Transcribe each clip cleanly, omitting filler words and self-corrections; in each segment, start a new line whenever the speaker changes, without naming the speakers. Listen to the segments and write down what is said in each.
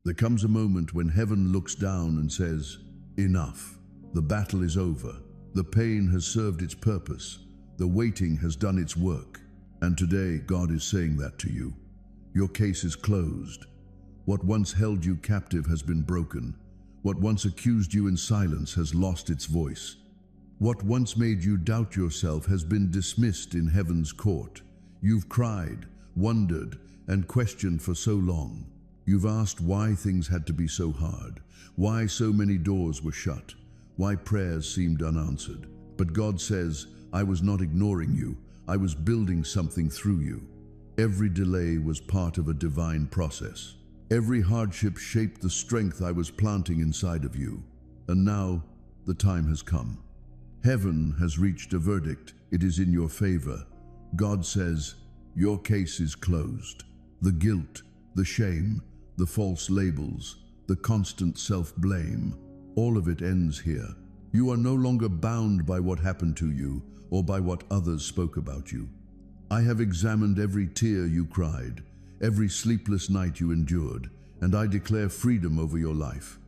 There comes a moment when heaven looks down and says, "Enough. The battle is over. The pain has served its purpose. The waiting has done its work." And today, God is saying that to you. Your case is closed. What once held you captive has been broken. What once accused you in silence has lost its voice. What once made you doubt yourself has been dismissed in heaven's court. You've cried, wondered, and questioned for so long. You've asked why things had to be so hard, why so many doors were shut, why prayers seemed unanswered. But God says, "I was not ignoring you. I was building something through you." Every delay was part of a divine process. Every hardship shaped the strength I was planting inside of you. And now, the time has come. Heaven has reached a verdict. It is in your favor. God says, your case is closed. The guilt, the shame, the false labels, the constant self-blame, all of it ends here. You are no longer bound by what happened to you or by what others spoke about you. I have examined every tear you cried, every sleepless night you endured, and I declare freedom over your life.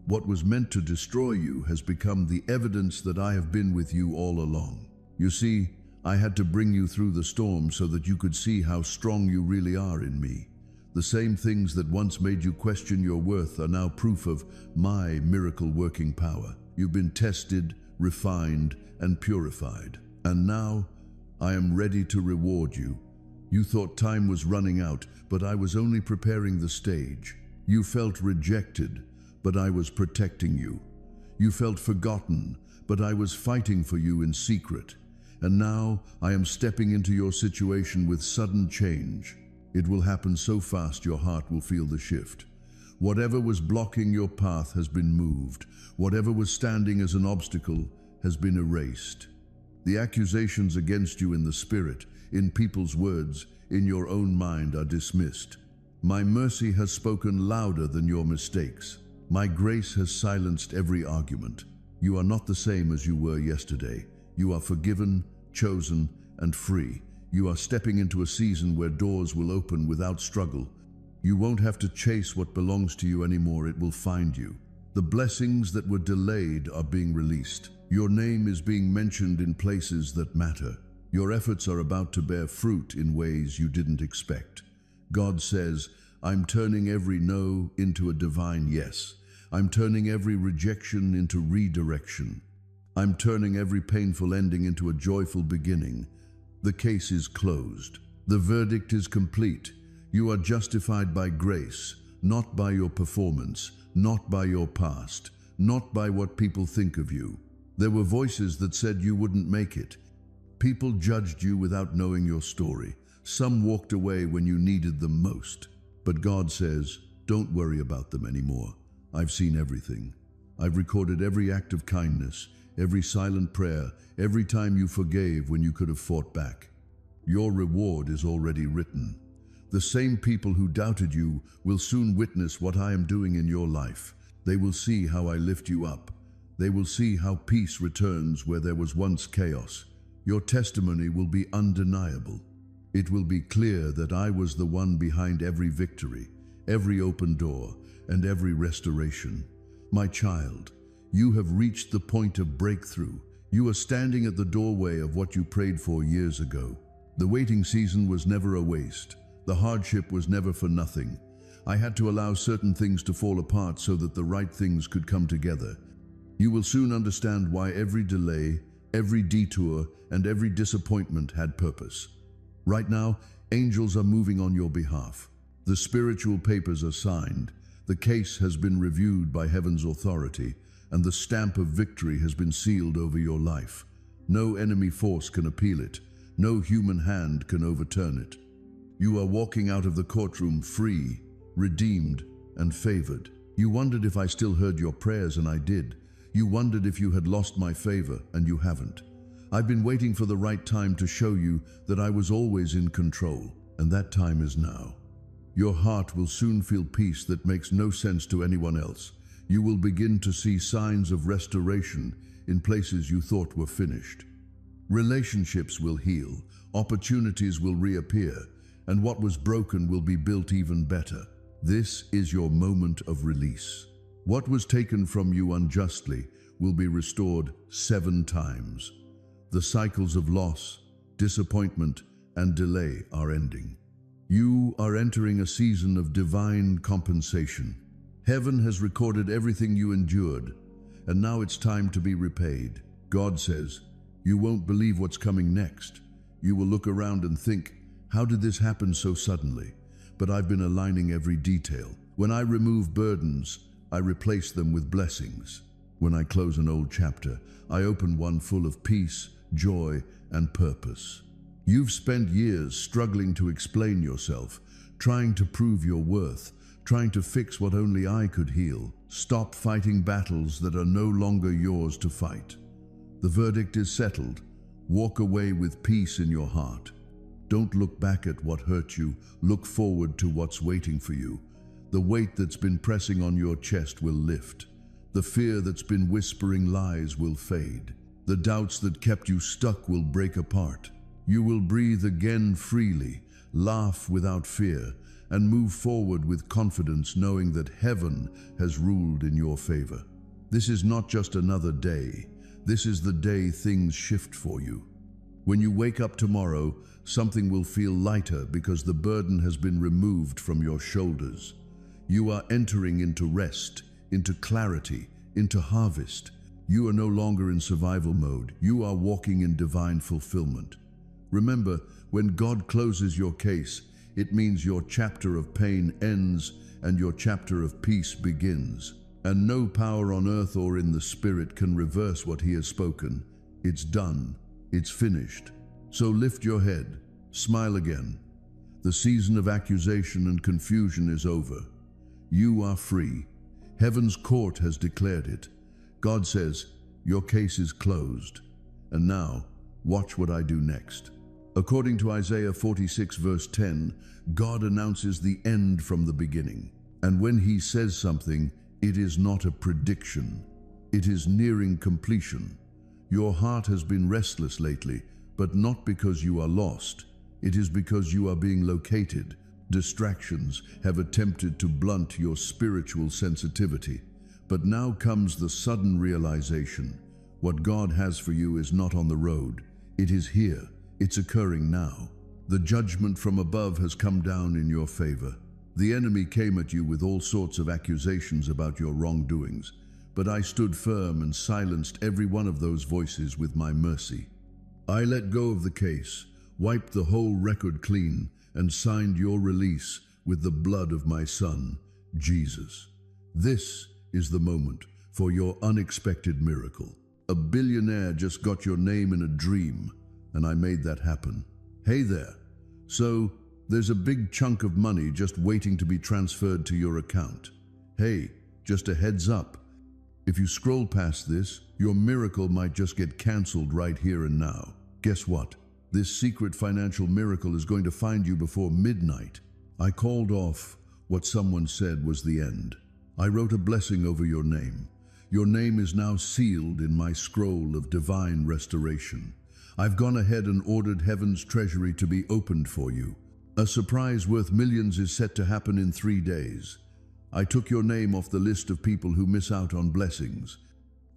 What was meant to destroy you has become the evidence that I have been with you all along. You see, I had to bring you through the storm so that you could see how strong you really are in me. The same things that once made you question your worth are now proof of my miracle-working power. You've been tested, refined, and purified. And now, I am ready to reward you. You thought time was running out, but I was only preparing the stage. You felt rejected, but I was protecting you. You felt forgotten, but I was fighting for you in secret. And now, I am stepping into your situation with sudden change. It will happen so fast your heart will feel the shift. Whatever was blocking your path has been moved. Whatever was standing as an obstacle has been erased. The accusations against you in the spirit, in people's words, in your own mind are dismissed. My mercy has spoken louder than your mistakes. My grace has silenced every argument. You are not the same as you were yesterday. You are forgiven, chosen, and free. You are stepping into a season where doors will open without struggle. You won't have to chase what belongs to you anymore. It will find you. The blessings that were delayed are being released. Your name is being mentioned in places that matter. Your efforts are about to bear fruit in ways you didn't expect. God says, I'm turning every no into a divine yes. I'm turning every rejection into redirection. I'm turning every painful ending into a joyful beginning. The case is closed. The verdict is complete. You are justified by grace, not by your performance, not by your past, not by what people think of you. There were voices that said you wouldn't make it. People judged you without knowing your story. Some walked away when you needed them most. But God says, don't worry about them anymore. I've seen everything. I've recorded every act of kindness, every silent prayer, every time you forgave when you could have fought back. Your reward is already written. The same people who doubted you will soon witness what I am doing in your life. They will see how I lift you up. They will see how peace returns where there was once chaos. Your testimony will be undeniable. It will be clear that I was the one behind every victory, every open door, and every restoration. My child, you have reached the point of breakthrough. You are standing at the doorway of what you prayed for years ago. The waiting season was never a waste. The hardship was never for nothing. I had to allow certain things to fall apart so that the right things could come together. You will soon understand why every delay, every detour, and every disappointment had purpose. Right now, angels are moving on your behalf. The spiritual papers are signed. The case has been reviewed by heaven's authority, and the stamp of victory has been sealed over your life. No enemy force can appeal it. No human hand can overturn it. You are walking out of the courtroom free, redeemed, and favored. You wondered if I still heard your prayers, and I did. You wondered if you had lost my favor, and you haven't. I've been waiting for the right time to show you that I was always in control, and that time is now. Your heart will soon feel peace that makes no sense to anyone else. You will begin to see signs of restoration in places you thought were finished. Relationships will heal, opportunities will reappear, and what was broken will be built even better. This is your moment of release. What was taken from you unjustly will be restored 7 times. The cycles of loss, disappointment, and delay are ending. You are entering a season of divine compensation. Heaven has recorded everything you endured, and now it's time to be repaid. God says, you won't believe what's coming next. You will look around and think, how did this happen so suddenly? But I've been aligning every detail. When I remove burdens, I replace them with blessings. When I close an old chapter, I open one full of peace, joy, and purpose. You've spent years struggling to explain yourself, trying to prove your worth, trying to fix what only I could heal. Stop fighting battles that are no longer yours to fight. The verdict is settled. Walk away with peace in your heart. Don't look back at what hurt you. Look forward to what's waiting for you. The weight that's been pressing on your chest will lift. The fear that's been whispering lies will fade. The doubts that kept you stuck will break apart. You will breathe again freely, laugh without fear, and move forward with confidence, knowing that heaven has ruled in your favor. This is not just another day. This is the day things shift for you. When you wake up tomorrow, something will feel lighter because the burden has been removed from your shoulders. You are entering into rest, into clarity, into harvest. You are no longer in survival mode. You are walking in divine fulfillment. Remember, when God closes your case, it means your chapter of pain ends and your chapter of peace begins. And no power on earth or in the spirit can reverse what He has spoken. It's done. It's finished. So lift your head. Smile again. The season of accusation and confusion is over. You are free. Heaven's court has declared it. God says, your case is closed. And now, watch what I do next. According to Isaiah 46 verse 10, God announces the end from the beginning. And when He says something, it is not a prediction. It is nearing completion. Your heart has been restless lately, but not because you are lost. It is because you are being located. Distractions have attempted to blunt your spiritual sensitivity. But now comes the sudden realization. What God has for you is not on the road. It is here. It's occurring now. The judgment from above has come down in your favor. The enemy came at you with all sorts of accusations about your wrongdoings, but I stood firm and silenced every one of those voices with my mercy. I let go of the case, wiped the whole record clean, and signed your release with the blood of my Son, Jesus. This is the moment for your unexpected miracle. A billionaire just got your name in a dream, and I made that happen. Hey there. So, there's a big chunk of money just waiting to be transferred to your account. Hey, just a heads up. If you scroll past this, your miracle might just get canceled right here and now. Guess what? This secret financial miracle is going to find you before midnight. I called off what someone said was the end. I wrote a blessing over your name. Your name is now sealed in my scroll of divine restoration. I've gone ahead and ordered heaven's treasury to be opened for you. A surprise worth millions is set to happen in 3 days. I took your name off the list of people who miss out on blessings.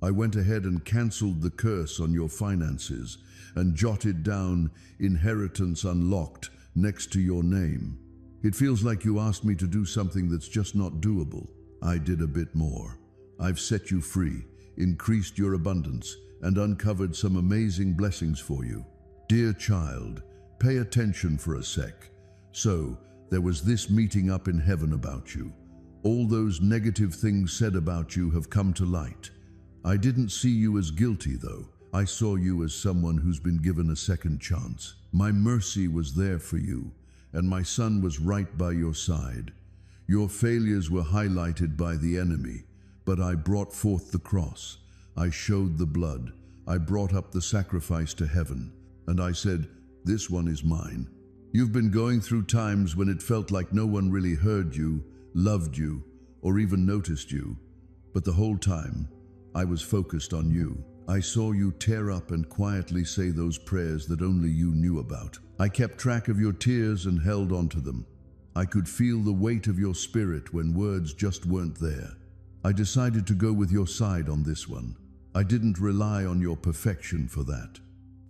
I went ahead and canceled the curse on your finances and jotted down inheritance unlocked next to your name. It feels like you asked me to do something that's just not doable. I did a bit more. I've set you free, increased your abundance, and uncovered some amazing blessings for you. Dear child, pay attention for a sec. So, there was this meeting up in heaven about you. All those negative things said about you have come to light. I didn't see you as guilty, though. I saw you as someone who's been given a second chance. My mercy was there for you, and my Son was right by your side. Your failures were highlighted by the enemy, but I brought forth the cross. I showed the blood. I brought up the sacrifice to heaven, and I said, this one is mine. You've been going through times when it felt like no one really heard you, loved you, or even noticed you. But the whole time, I was focused on you. I saw you tear up and quietly say those prayers that only you knew about. I kept track of your tears and held on to them. I could feel the weight of your spirit when words just weren't there. I decided to go with your side on this one. I didn't rely on your perfection for that.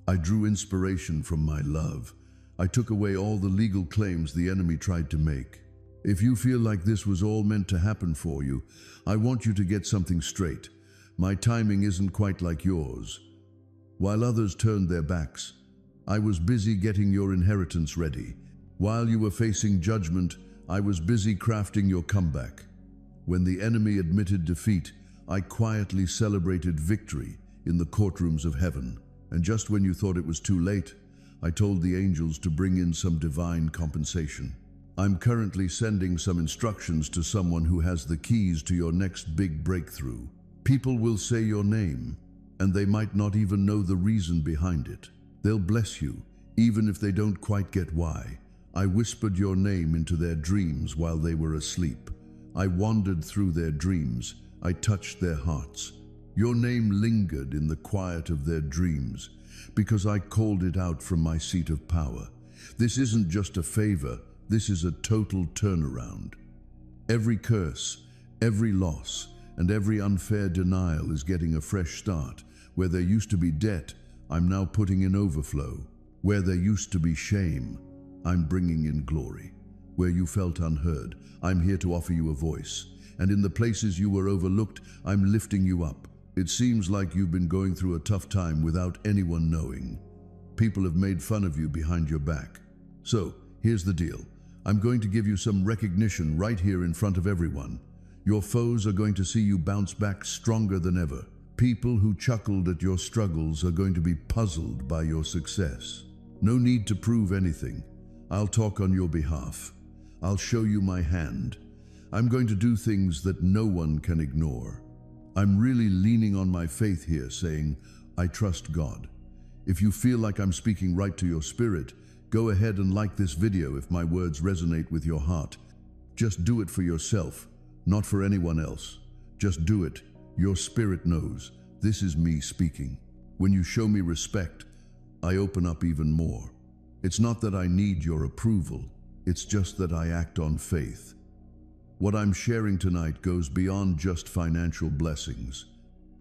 I drew inspiration from my love. I took away all the legal claims the enemy tried to make. If you feel like this was all meant to happen for you, I want you to get something straight. My timing isn't quite like yours. While others turned their backs, I was busy getting your inheritance ready. While you were facing judgment, I was busy crafting your comeback. When the enemy admitted defeat, I quietly celebrated victory in the courtrooms of heaven. And just when you thought it was too late, I told the angels to bring in some divine compensation. I'm currently sending some instructions to someone who has the keys to your next big breakthrough. People will say your name, and they might not even know the reason behind it. They'll bless you, even if they don't quite get why. I whispered your name into their dreams while they were asleep. I wandered through their dreams. I touched their hearts. Your name lingered in the quiet of their dreams because I called it out from my seat of power. This isn't just a favor. This is a total turnaround. Every curse, every loss, and every unfair denial is getting a fresh start. Where there used to be debt, I'm now putting in overflow. Where there used to be shame, I'm bringing in glory. Where you felt unheard, I'm here to offer you a voice. And in the places you were overlooked, I'm lifting you up. It seems like you've been going through a tough time without anyone knowing. People have made fun of you behind your back. So, here's the deal. I'm going to give you some recognition right here in front of everyone. Your foes are going to see you bounce back stronger than ever. People who chuckled at your struggles are going to be puzzled by your success. No need to prove anything. I'll talk on your behalf. I'll show you my hand. I'm going to do things that no one can ignore. I'm really leaning on my faith here, saying, I trust God. If you feel like I'm speaking right to your spirit, go ahead and like this video if my words resonate with your heart. Just do it for yourself, not for anyone else. Just do it. Your spirit knows. This is me speaking. When you show me respect, I open up even more. It's not that I need your approval. It's just that I act on faith. What I'm sharing tonight goes beyond just financial blessings.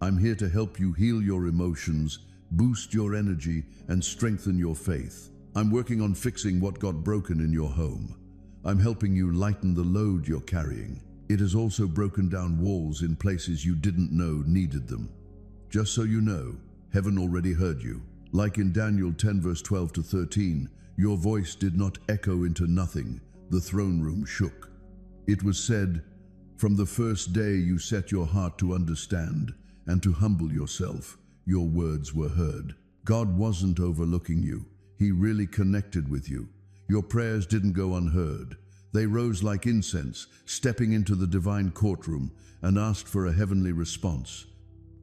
I'm here to help you heal your emotions, boost your energy, and strengthen your faith. I'm working on fixing what got broken in your home. I'm helping you lighten the load you're carrying. It has also broken down walls in places you didn't know needed them. Just so you know, heaven already heard you. Like in Daniel 10 verse 12 to 13, your voice did not echo into nothing. The throne room shook. It was said, from the first day you set your heart to understand and to humble yourself, your words were heard. God wasn't overlooking you. He really connected with you. Your prayers didn't go unheard. They rose like incense, stepping into the divine courtroom, and asked for a heavenly response.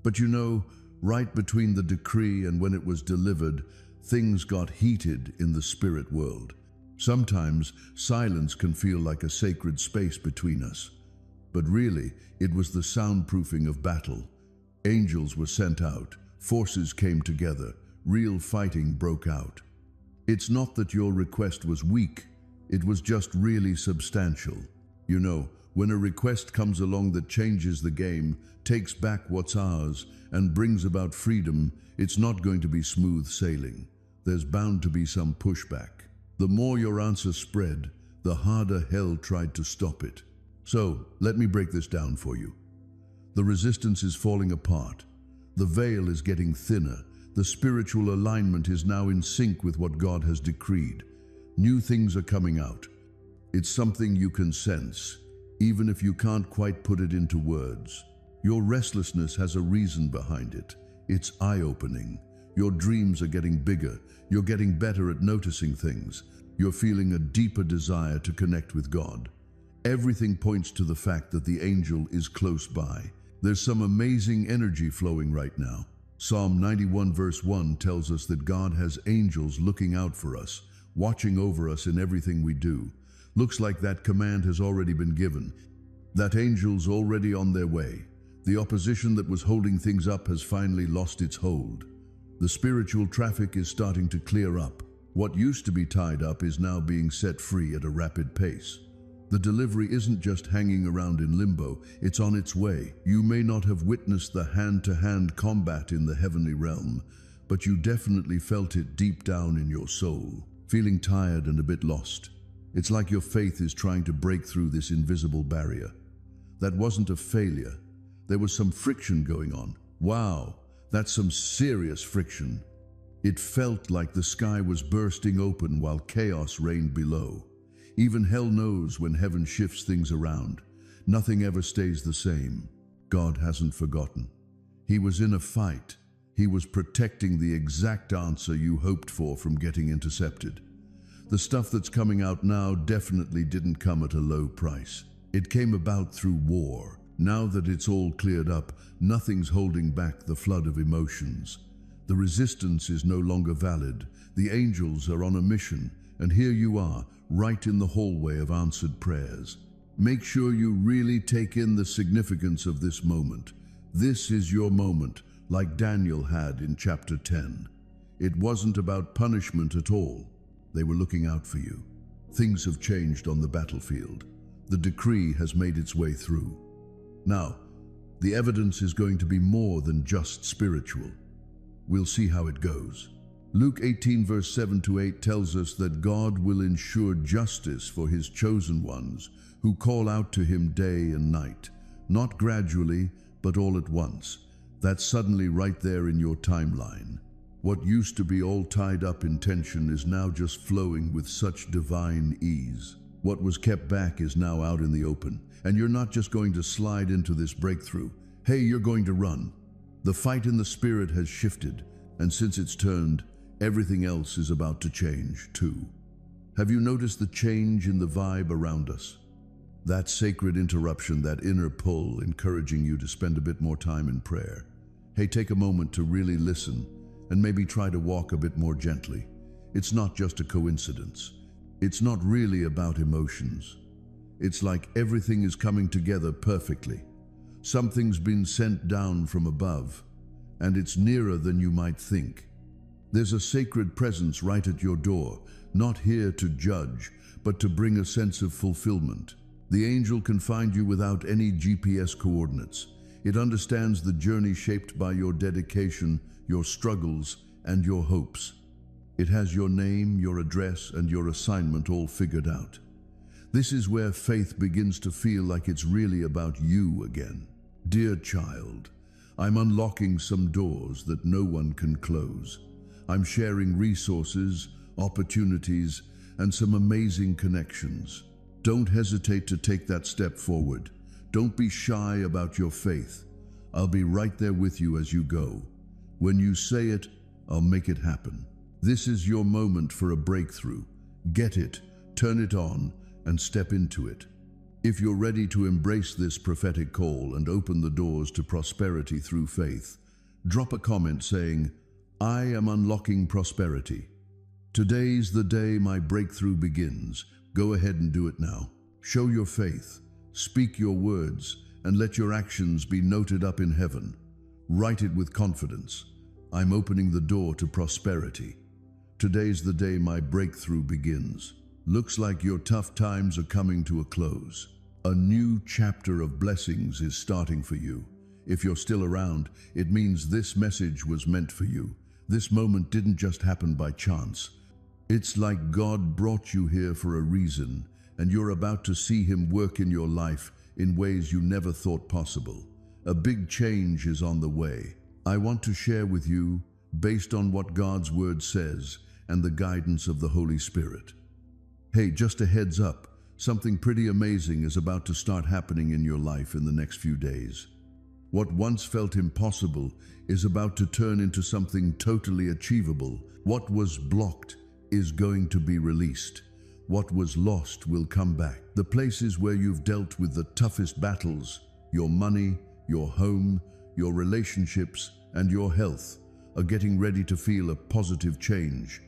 But you know, right between the decree and when it was delivered, things got heated in the spirit world. Sometimes silence can feel like a sacred space between us. But really, it was the soundproofing of battle. Angels were sent out, forces came together, real fighting broke out. It's not that your request was weak. It was just really substantial. You know, when a request comes along that changes the game, takes back what's ours, and brings about freedom, it's not going to be smooth sailing. There's bound to be some pushback. The more your answer spread, the harder hell tried to stop it. So, let me break this down for you. The resistance is falling apart. The veil is getting thinner. The spiritual alignment is now in sync with what God has decreed. New things are coming out. It's something you can sense, even if you can't quite put it into words. Your restlessness has a reason behind it. It's eye-opening. Your dreams are getting bigger. You're getting better at noticing things. You're feeling a deeper desire to connect with God. Everything points to the fact that the angel is close by. There's some amazing energy flowing right now. Psalm 91 verse 1 tells us that God has angels looking out for us, watching over us in everything we do. Looks like that command has already been given. That angel's already on their way. The opposition that was holding things up has finally lost its hold. The spiritual traffic is starting to clear up. What used to be tied up is now being set free at a rapid pace. The delivery isn't just hanging around in limbo, it's on its way. You may not have witnessed the hand-to-hand combat in the heavenly realm, but you definitely felt it deep down in your soul, feeling tired and a bit lost. It's like your faith is trying to break through this invisible barrier. That wasn't a failure. There was some friction going on. Wow, that's some serious friction. It felt like the sky was bursting open while chaos reigned below. Even hell knows when heaven shifts things around. Nothing ever stays the same. God hasn't forgotten. He was in a fight. He was protecting the exact answer you hoped for from getting intercepted. The stuff that's coming out now definitely didn't come at a low price. It came about through war. Now that it's all cleared up, nothing's holding back the flood of emotions. The resistance is no longer valid. The angels are on a mission, and here you are, right in the hallway of answered prayers. Make sure you really take in the significance of this moment. This is your moment, like Daniel had in chapter 10. It wasn't about punishment at all. They were looking out for you. Things have changed on the battlefield. The decree has made its way through. Now, the evidence is going to be more than just spiritual. We'll see how it goes. Luke 18 verse 7-8 tells us that God will ensure justice for his chosen ones who call out to him day and night, not gradually, but all at once. That's suddenly right there in your timeline. What used to be all tied up in tension is now just flowing with such divine ease. What was kept back is now out in the open, and you're not just going to slide into this breakthrough. Hey, you're going to run. The fight in the spirit has shifted, and since it's turned, everything else is about to change too. Have you noticed the change in the vibe around us? That sacred interruption, that inner pull encouraging you to spend a bit more time in prayer. Hey, take a moment to really listen and maybe try to walk a bit more gently. It's not just a coincidence. It's not really about emotions. It's like everything is coming together perfectly. Something's been sent down from above, and it's nearer than you might think. There's a sacred presence right at your door, not here to judge, but to bring a sense of fulfillment. The angel can find you without any GPS coordinates. It understands the journey shaped by your dedication, your struggles, and your hopes. It has your name, your address, and your assignment all figured out. This is where faith begins to feel like it's really about you again. Dear child, I'm unlocking some doors that no one can close. I'm sharing resources, opportunities, and some amazing connections. Don't hesitate to take that step forward. Don't be shy about your faith. I'll be right there with you as you go. When you say it, I'll make it happen. This is your moment for a breakthrough. Get it, turn it on, and step into it. If you're ready to embrace this prophetic call and open the doors to prosperity through faith, drop a comment saying, I am unlocking prosperity. Today's the day my breakthrough begins. Go ahead and do it now. Show your faith, speak your words, and let your actions be noted up in heaven. Write it with confidence. I'm opening the door to prosperity. Today's the day my breakthrough begins. Looks like your tough times are coming to a close. A new chapter of blessings is starting for you. If you're still around, it means this message was meant for you. This moment didn't just happen by chance. It's like God brought you here for a reason, and you're about to see him work in your life in ways you never thought possible. A big change is on the way. I want to share with you, based on what God's word says and the guidance of the Holy Spirit. Hey, just a heads up, something pretty amazing is about to start happening in your life in the next few days. What once felt impossible is about to turn into something totally achievable. What was blocked is going to be released. What was lost will come back. The places where you've dealt with the toughest battles, your money, your home, your relationships, and your health, are getting ready to feel a positive change.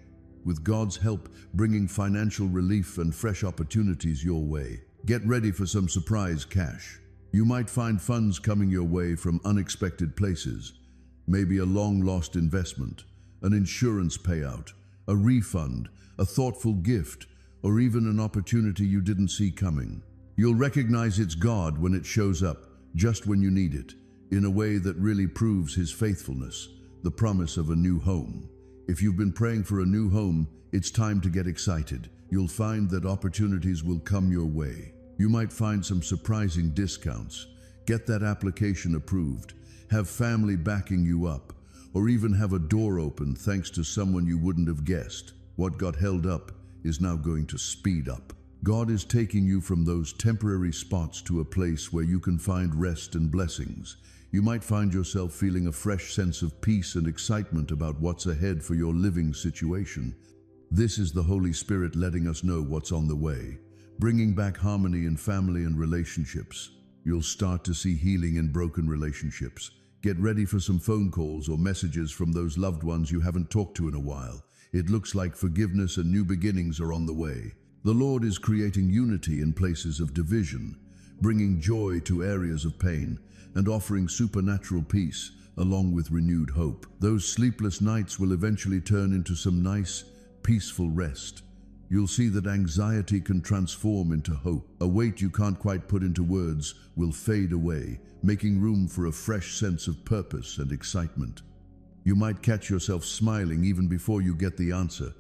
With God's help bringing financial relief and fresh opportunities your way. Get ready for some surprise cash. You might find funds coming your way from unexpected places. Maybe a long-lost investment, an insurance payout, a refund, a thoughtful gift, or even an opportunity you didn't see coming. You'll recognize it's God when it shows up, just when you need it, in a way that really proves His faithfulness, the promise of a new home. If you've been praying for a new home, it's time to get excited. You'll find that opportunities will come your way. You might find some surprising discounts, get that application approved, have family backing you up, or even have a door open thanks to someone you wouldn't have guessed. What got held up is now going to speed up. God is taking you from those temporary spots to a place where you can find rest and blessings. You might find yourself feeling a fresh sense of peace and excitement about what's ahead for your living situation. This is the Holy Spirit letting us know what's on the way, bringing back harmony in family and relationships. You'll start to see healing in broken relationships. Get ready for some phone calls or messages from those loved ones you haven't talked to in a while. It looks like forgiveness and new beginnings are on the way. The Lord is creating unity in places of division, bringing joy to areas of pain, and offering supernatural peace along with renewed hope. Those sleepless nights will eventually turn into some nice, peaceful rest. You'll see that anxiety can transform into hope. A weight you can't quite put into words will fade away, making room for a fresh sense of purpose and excitement. You might catch yourself smiling even before you get the answer,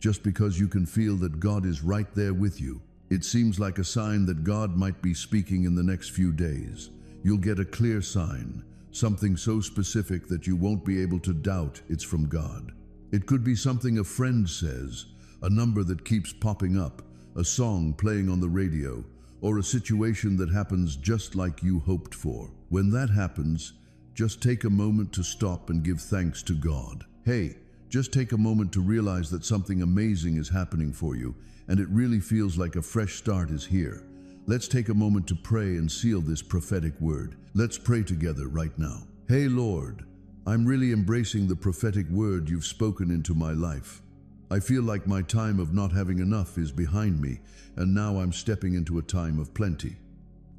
just because you can feel that God is right there with you. It seems like a sign that God might be speaking in the next few days. You'll get a clear sign, something so specific that you won't be able to doubt it's from God. It could be something a friend says, a number that keeps popping up, a song playing on the radio, or a situation that happens just like you hoped for. When that happens, just take a moment to stop and give thanks to God. Hey, just take a moment to realize that something amazing is happening for you, and it really feels like a fresh start is here. Let's take a moment to pray and seal this prophetic word. Let's pray together right now. Hey Lord, I'm really embracing the prophetic word you've spoken into my life. I feel like my time of not having enough is behind me, and now I'm stepping into a time of plenty.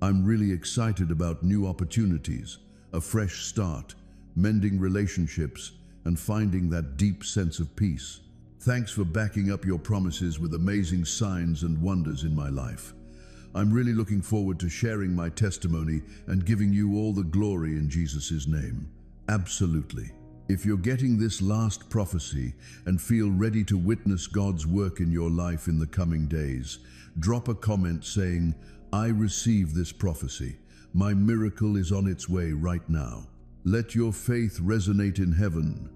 I'm really excited about new opportunities, a fresh start, mending relationships, and finding that deep sense of peace. Thanks for backing up your promises with amazing signs and wonders in my life. I'm really looking forward to sharing my testimony and giving you all the glory in Jesus' name. Absolutely. If you're getting this last prophecy and feel ready to witness God's work in your life in the coming days, drop a comment saying, I receive this prophecy. My miracle is on its way right now. Let your faith resonate in heaven.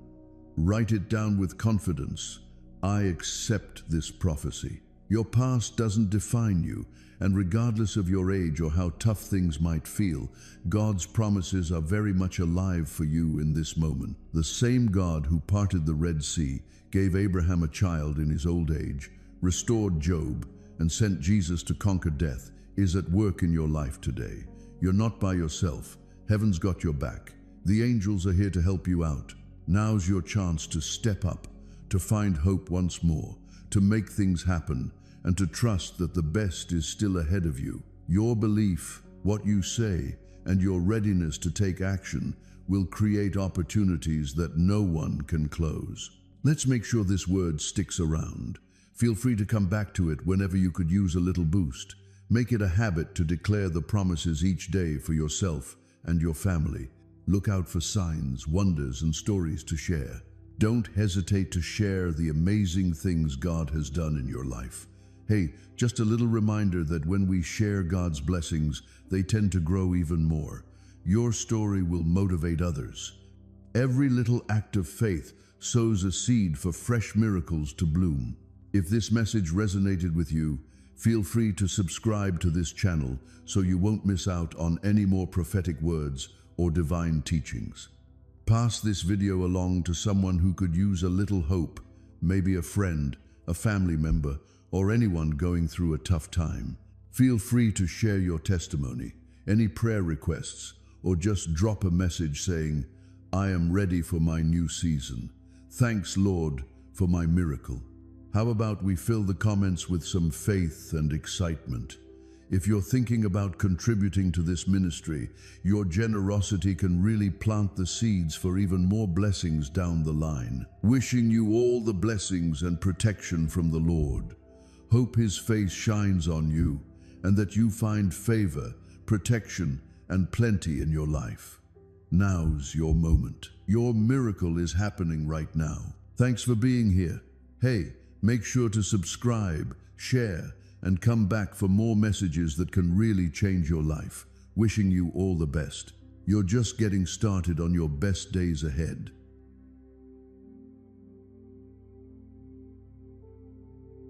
Write it down with confidence. I accept this prophecy. Your past doesn't define you, and regardless of your age or how tough things might feel, God's promises are very much alive for you in this moment. The same God who parted the Red Sea, gave Abraham a child in his old age, restored Job, and sent Jesus to conquer death, is at work in your life today. You're not by yourself. Heaven's got your back. The angels are here to help you out. Now's your chance to step up, to find hope once more, to make things happen, and to trust that the best is still ahead of you. Your belief, what you say, and your readiness to take action will create opportunities that no one can close. Let's make sure this word sticks around. Feel free to come back to it whenever you could use a little boost. Make it a habit to declare the promises each day for yourself and your family. Look out for signs, wonders, and stories to share. Don't hesitate to share the amazing things God has done in your life. Hey, just a little reminder that when we share God's blessings, they tend to grow even more. Your story will motivate others. Every little act of faith sows a seed for fresh miracles to bloom. If this message resonated with you, feel free to subscribe to this channel so you won't miss out on any more prophetic words or divine teachings. Pass this video along to someone who could use a little hope, maybe a friend, a family member, or anyone going through a tough time. Feel free to share your testimony, any prayer requests, or just drop a message saying, I am ready for my new season. Thanks, Lord, for my miracle. How about we fill the comments with some faith and excitement? If you're thinking about contributing to this ministry, your generosity can really plant the seeds for even more blessings down the line. Wishing you all the blessings and protection from the Lord. Hope His face shines on you and that you find favor, protection, and plenty in your life. Now's your moment. Your miracle is happening right now. Thanks for being here. Hey, make sure to subscribe, share, and come back for more messages that can really change your life. Wishing you all the best. You're just getting started on your best days ahead.